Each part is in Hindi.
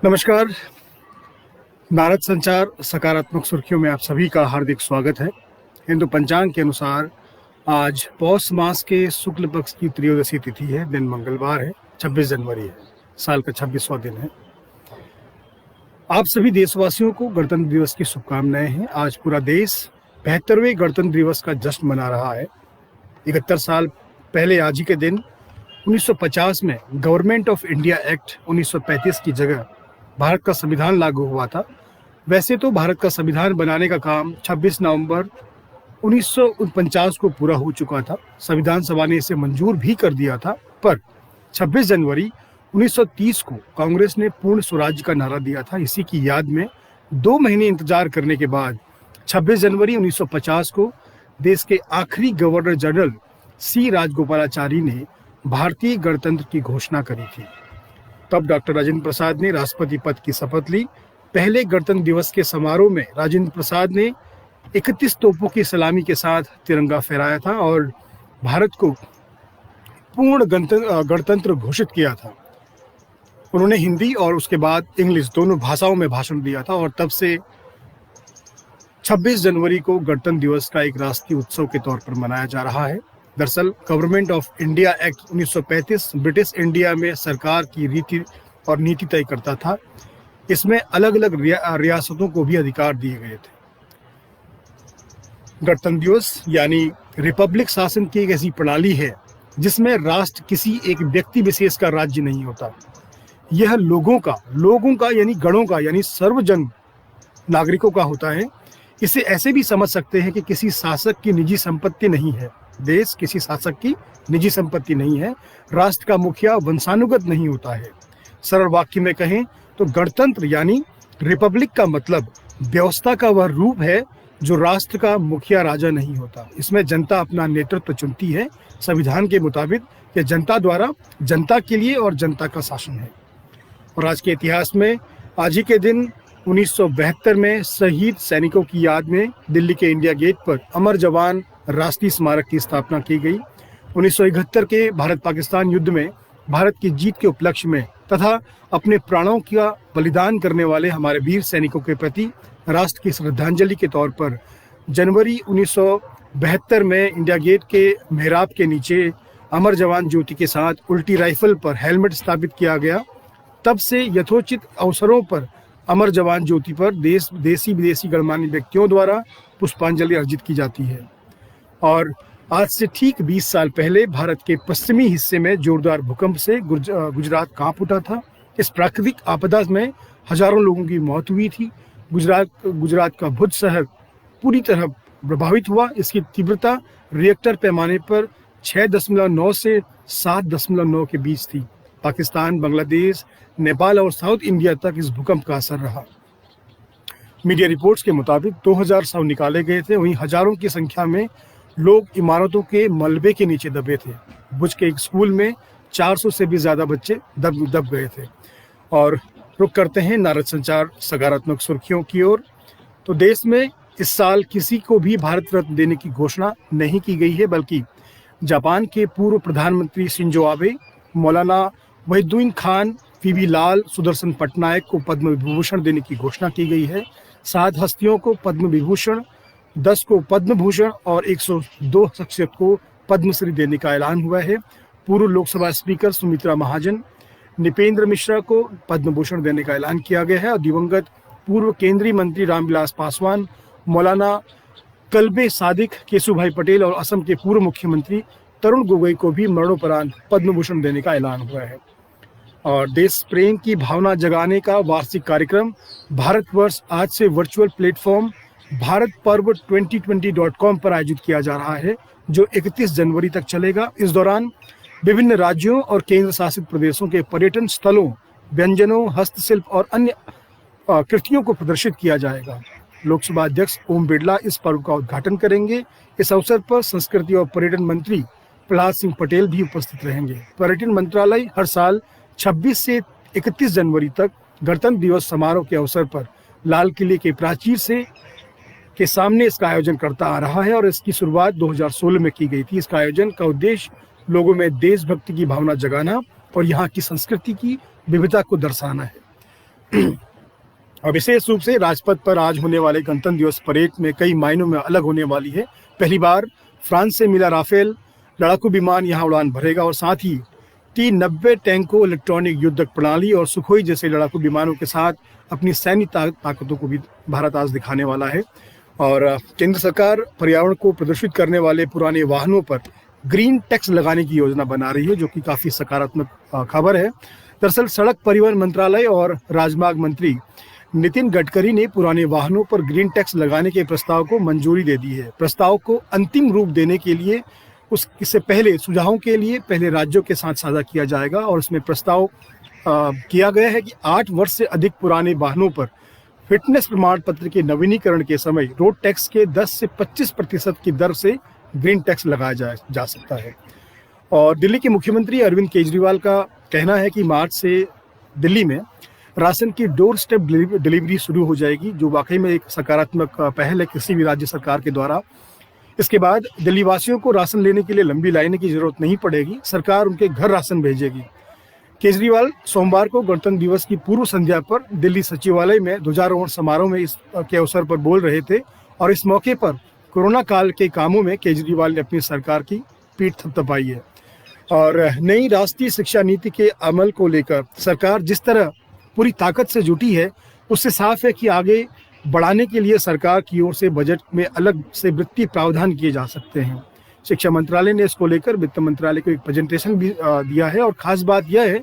नमस्कार। भारत संचार सकारात्मक सुर्खियों में आप सभी का हार्दिक स्वागत है। हिंदू पंचांग के अनुसार आज पौष मास के शुक्ल पक्ष की त्रयोदशी तिथि है। दिन मंगलवार है, 26 जनवरी है। साल का 26वां दिन है। आप सभी देशवासियों को गणतंत्र दिवस की शुभकामनाएं हैं। आज पूरा देश 75वें गणतंत्र दिवस का जश्न मना रहा है। 71 साल पहले आज ही के दिन 1950 में गवर्नमेंट ऑफ इंडिया एक्ट 1935 की जगह भारत का संविधान लागू हुआ था। वैसे तो भारत का संविधान बनाने का काम 26 नवंबर 1949 को पूरा हो चुका था। संविधान सभा ने इसे मंजूर भी कर दिया था, पर 26 जनवरी 1930 को कांग्रेस ने पूर्ण स्वराज्य का नारा दिया था। इसी की याद में 2 महीने इंतजार करने के बाद 26 जनवरी 1950 को देश के आखिरी गवर्नर जनरल सी राजगोपालाचारी ने भारतीय गणतंत्र की घोषणा करी थी। तब डॉक्टर राजेंद्र प्रसाद ने राष्ट्रपति पद की शपथ ली। पहले गणतंत्र दिवस के समारोह में राजेंद्र प्रसाद ने 31 तोपों की सलामी के साथ तिरंगा फहराया था और भारत को पूर्ण गणतंत्र घोषित किया था। उन्होंने हिंदी और उसके बाद इंग्लिश दोनों भाषाओं में भाषण दिया था और तब से 26 जनवरी को गणतंत्र दिवस का एक राष्ट्रीय उत्सव के तौर पर मनाया जा रहा है। दरअसल government of India act 1935 British India में सरकार की रीति और नीति तय करता था। इसमें अलग अलग रियासतों को भी अधिकार दिए गए थे। गणतंत्र दिवस यानी रिपब्लिक शासन की एक ऐसी प्रणाली है जिसमें राष्ट्र किसी एक व्यक्ति विशेष का राज्य नहीं होता। यह लोगों का यानी गणों का यानी सर्वजन नागरिकों का होता है। इसे ऐसे भी समझ सकते हैं कि किसी शासक की निजी संपत्ति नहीं है। देश किसी शासक की निजी संपत्ति नहीं है। राष्ट्र का मुखिया वंशानुगत नहीं होता है। सरल वाक्य में कहें तो गणतंत्र यानी रिपब्लिक का मतलब व्यवस्था का वह रूप है जो राष्ट्र का मुखिया राजा नहीं होता। इसमें जनता अपना नेतृत्व चुनती है संविधान के मुताबिक। यह जनता द्वारा जनता के लिए और जनता का शासन है। और आज के इतिहास में आज ही के दिन 1972 में शहीद सैनिकों की याद में दिल्ली के इंडिया गेट पर अमर जवान राष्ट्रीय स्मारक की स्थापना की गई। 1971 के भारत पाकिस्तान युद्ध में भारत की जीत के उपलक्ष्य में तथा अपने प्राणों का बलिदान करने वाले हमारे वीर सैनिकों के प्रति राष्ट्र की श्रद्धांजलि के तौर पर जनवरी 1972 में इंडिया गेट के मेहराब के नीचे अमर जवान ज्योति के साथ उल्टी राइफल पर हेलमेट स्थापित किया गया। तब से यथोचित अवसरों पर अमर जवान ज्योति पर देशी विदेशी गणमान्य व्यक्तियों द्वारा पुष्पांजलि अर्जित की जाती है। और आज से ठीक 20 साल पहले भारत के पश्चिमी हिस्से में जोरदार भूकंप से गुजरात कांप उठा था। इस प्राकृतिक आपदा में हजारों लोगों की मौत हुई थी। गुजरात का भुज शहर पूरी तरह प्रभावित हुआ। इसकी तीव्रता रिएक्टर पैमाने पर 6.9 से 7.9 के बीच थी। पाकिस्तान, बांग्लादेश, नेपाल और साउथ इंडिया तक इस भूकंप का असर रहा। मीडिया रिपोर्ट्स के मुताबिक 2000 शव निकाले गए थे। वहीं हजारों की संख्या में लोग इमारतों के मलबे के नीचे दबे थे। भुज के एक स्कूल में 400 से भी ज्यादा बच्चे दब गए थे। और रुक करते हैं भारत संचार सकारात्मक सुर्खियों की ओर। तो देश में इस साल किसी को भी भारत रत्न देने की घोषणा नहीं की गई है, बल्कि जापान के पूर्व प्रधानमंत्री शिंजो आबे, मौलाना वहीदुद्दीन खान, पीवी लाल, सुदर्शन पटनायक को पद्म विभूषण देने की घोषणा की गई है। 7 हस्तियों को पद्म विभूषण, 10 को पद्म भूषण और 102 शख्सियत को पद्मश्री देने का ऐलान हुआ है। पूर्व लोकसभा स्पीकर सुमित्रा महाजन, नृपेंद्र मिश्रा को पद्म भूषण देने का ऐलान किया गया है। और दिवंगत पूर्व केंद्रीय मंत्री रामविलास पासवान, मौलाना कल्बे सादिक, केशुभाई पटेल और असम के पूर्व मुख्यमंत्री तरुण गोगोई को भी मरणोपरांत पद्म भूषण देने का ऐलान हुआ है। और देश प्रेम की भावना जगाने का वार्षिक कार्यक्रम भारतवर्ष आज से वर्चुअल प्लेटफॉर्म भारत पर्व 2020.com पर आयोजित किया जा रहा है, जो 31 जनवरी तक चलेगा। इस दौरान विभिन्न राज्यों और केंद्र शासित प्रदेशों के पर्यटन स्थलों, व्यंजनों, हस्तशिल्प और अन्य कृतियों को प्रदर्शित किया जाएगा। लोकसभा अध्यक्ष ओम बिरला इस पर्व का उद्घाटन करेंगे। इस अवसर पर संस्कृति और पर्यटन मंत्री प्रहलाद सिंह पटेल भी उपस्थित रहेंगे। पर्यटन मंत्रालय हर साल 26 से 31 जनवरी तक गणतंत्र दिवस समारोह के अवसर पर लाल किले के प्राचीर के सामने इसका आयोजन करता आ रहा है और इसकी शुरुआत 2016 में की गई थी। इसका आयोजन का उद्देश्य लोगों में देशभक्ति की भावना जगाना और यहाँ की संस्कृति की विविधता को दर्शाना है। और विशेष रूप से राजपथ पर आज होने वाले गणतंत्र दिवस परेड में कई मायनों में अलग होने वाली है। पहली बार फ्रांस से मिला राफेल लड़ाकू विमान यहाँ उड़ान भरेगा और साथ ही T-90 टैंकों, इलेक्ट्रॉनिक युद्धक प्रणाली और सुखोई जैसे लड़ाकू विमानों के साथ अपनी सैन्य ताकतों को भी भारत आज दिखाने वाला है। और केंद्र सरकार पर्यावरण को प्रदूषित करने वाले पुराने वाहनों पर ग्रीन टैक्स लगाने की योजना बना रही है, जो कि काफ़ी सकारात्मक खबर है। दरअसल सड़क परिवहन मंत्रालय और राजमार्ग मंत्री नितिन गडकरी ने पुराने वाहनों पर ग्रीन टैक्स लगाने के प्रस्ताव को मंजूरी दे दी है। प्रस्ताव को अंतिम रूप देने के लिए इससे पहले सुझावों के लिए पहले राज्यों के साथ साझा किया जाएगा और इसमें प्रस्ताव किया गया है कि 8 वर्ष से अधिक पुराने वाहनों पर फिटनेस प्रमाण पत्र के नवीनीकरण के समय रोड टैक्स के 10 से 25% की दर से ग्रीन टैक्स लगाया जा सकता है। और दिल्ली के मुख्यमंत्री अरविंद केजरीवाल का कहना है कि मार्च से दिल्ली में राशन की डोर स्टेप डिलीवरी शुरू हो जाएगी, जो वाकई में एक सकारात्मक पहल है किसी भी राज्य सरकार के द्वारा। इसके बाद दिल्ली वासियों को राशन लेने के लिए लंबी लाइनें की जरूरत नहीं पड़ेगी, सरकार उनके घर राशन भेजेगी। केजरीवाल सोमवार को गणतंत्र दिवस की पूर्व संध्या पर दिल्ली सचिवालय में ध्वजारोहण समारोह में इसके अवसर पर बोल रहे थे और इस मौके पर कोरोना काल के कामों में केजरीवाल ने अपनी सरकार की पीठ थपथपाई है। और नई राष्ट्रीय शिक्षा नीति के अमल को लेकर सरकार जिस तरह पूरी ताकत से जुटी है, उससे साफ है कि आगे बढ़ाने के लिए सरकार की ओर से बजट में अलग से वित्तीय प्रावधान किए जा सकते हैं। शिक्षा मंत्रालय ने इसको लेकर वित्त मंत्रालय को एक प्रेजेंटेशन भी दिया है और खास बात यह है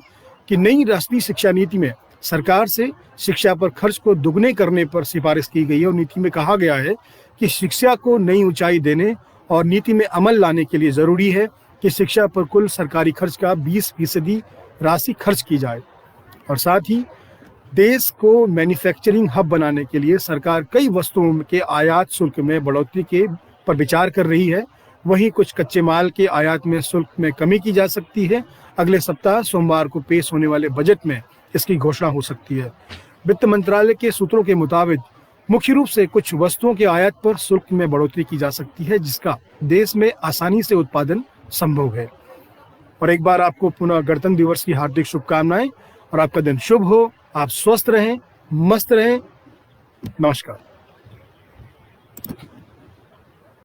कि नई राष्ट्रीय शिक्षा नीति में सरकार से शिक्षा पर खर्च को दुगने करने पर सिफारिश की गई है और नीति में कहा गया है कि शिक्षा को नई ऊंचाई देने और नीति में अमल लाने के लिए जरूरी है कि शिक्षा पर कुल सरकारी खर्च का 20% राशि खर्च की जाए। और साथ ही देश को मैन्युफैक्चरिंग हब बनाने के लिए सरकार कई वस्तुओं के आयात शुल्क में बढ़ोतरी के पर विचार कर रही है। वहीं कुछ कच्चे माल के आयात में शुल्क में कमी की जा सकती है। अगले सप्ताह सोमवार को पेश होने वाले बजट में इसकी घोषणा हो सकती है। वित्त मंत्रालय के सूत्रों के मुताबिक मुख्य रूप से कुछ वस्तुओं के आयात पर शुल्क में बढ़ोतरी की जा सकती है, जिसका देश में आसानी से उत्पादन संभव है। और एक बार आपको पुनः गणतंत्र दिवस की हार्दिक शुभकामनाएं और आपका दिन शुभ हो। आप स्वस्थ रहें, मस्त रहें। नमस्कार।